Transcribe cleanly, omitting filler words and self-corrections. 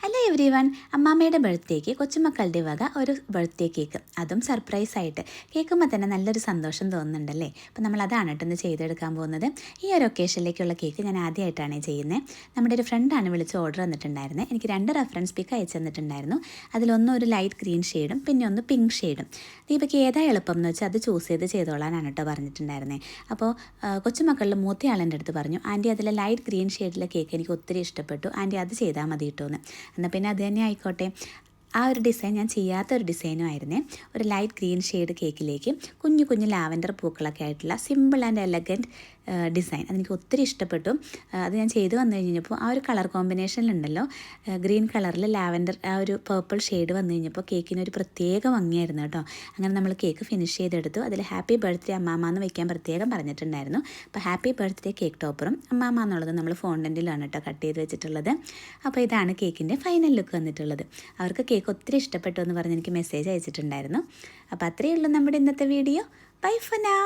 Hello every one. അമ്മാമ്മയുടെ ബർത്ത്ഡേക്ക് കൊച്ചുമക്കളുടെ വക ഒരു ബർത്ത്ഡേ കേക്ക്, അതും സർപ്രൈസായിട്ട്. കേൾക്കുമ്പോൾ തന്നെ നല്ലൊരു സന്തോഷം തോന്നുന്നുണ്ടല്ലേ. അപ്പോൾ നമ്മൾ അതാണ് കേട്ടോ ഇന്ന് ചെയ്തെടുക്കാൻ പോകുന്നത്. ഈ ഒരു ഒക്കേഷനിലേക്കുള്ള കേക്ക് ഞാൻ ആദ്യമായിട്ടാണ് ചെയ്യുന്നത്. നമ്മുടെ ഒരു ഫ്രണ്ടാണ് വിളിച്ച് ഓർഡർ തന്നിട്ടുണ്ടായിരുന്നത്. എനിക്ക് 2 റെഫറൻസ് പിക്ക് അയച്ചു തന്നിട്ടുണ്ടായിരുന്നു. അതിലൊന്ന് ഒരു ലൈറ്റ് ഗ്രീൻ ഷെയ്ഡും പിന്നെ ഒന്ന് പിങ്ക് ഷെയ്ഡും. ദീപയ്ക്ക് ഏതാ എളുപ്പം എന്ന് വെച്ചാൽ അത് ചൂസ് ചെയ്തോളാനാണ് കേട്ടോ പറഞ്ഞിട്ടുണ്ടായിരുന്നത്. അപ്പോൾ കൊച്ചുമക്കളിൽ മൂത്തയാളെൻ്റെ അടുത്ത് പറഞ്ഞു, ആൻറ്റി അതിലെ ലൈറ്റ് ഗ്രീൻ ഷെയ്ഡിലെ കേക്ക് എനിക്ക് ഒത്തിരി ഇഷ്ടപ്പെട്ടു, ആൻറ്റി അത് ചെയ്താൽ മതി കേട്ടോ എന്ന്. എന്നാൽ പിന്നെ അത് തന്നെ ആയിക്കോട്ടെ. ആ ഒരു ഡിസൈൻ ഞാൻ ചെയ്യാത്തൊരു ഡിസൈനും ആയിരുന്നേ. ഒരു ലൈറ്റ് ഗ്രീൻ ഷെയ്ഡ് കേക്കിലേക്ക് കുഞ്ഞു കുഞ്ഞു ലാവൻഡർ പൂക്കളൊക്കെ ആയിട്ടുള്ള സിമ്പിൾ ആൻഡ് എലഗൻറ്റ് ഡിസൈൻ അതെനിക്ക് ഒത്തിരി ഇഷ്ടപ്പെട്ടു. അത് ഞാൻ ചെയ്തു വന്നു കഴിഞ്ഞപ്പോൾ ആ ഒരു കളർ കോമ്പിനേഷനിലുണ്ടല്ലോ, ഗ്രീൻ കളറിൽ ലാവൻഡർ ആ ഒരു പേർപ്പിൾ ഷെയ്ഡ് വന്നു കഴിഞ്ഞപ്പോൾ കേക്കിനൊരു പ്രത്യേക ഭംഗിയായിരുന്നു കേട്ടോ. അങ്ങനെ നമ്മൾ കേക്ക് ഫിനിഷ് ചെയ്തെടുത്തു. അതിൽ ഹാപ്പി ബർത്ത്ഡേ അമ്മാമ്മ എന്ന് വയ്ക്കാൻ പ്രത്യേകം പറഞ്ഞിട്ടുണ്ടായിരുന്നു. അപ്പോൾ ഹാപ്പി ബർത്ത്ഡേ കേക്ക് ടോപ്പറും അമ്മാമ്മ എന്നുള്ളത് നമ്മൾ ഫോണ്ടൻറ്റിലാണ് കേട്ടോ കട്ട് ചെയ്ത് വെച്ചിട്ടുള്ളത്. അപ്പോൾ ഇതാണ് കേക്കിൻ്റെ ഫൈനൽ ലുക്ക് വന്നിട്ടുള്ളത്. അവർക്ക് കേക്ക് ഒത്തിരി ഇഷ്ടപ്പെട്ടു എന്ന് പറഞ്ഞ് എനിക്ക് മെസ്സേജ് അയച്ചിട്ടുണ്ടായിരുന്നു. അപ്പോൾ അത്രയേ ഉള്ളൂ നമ്മുടെ ഇന്നത്തെ വീഡിയോ. By for now.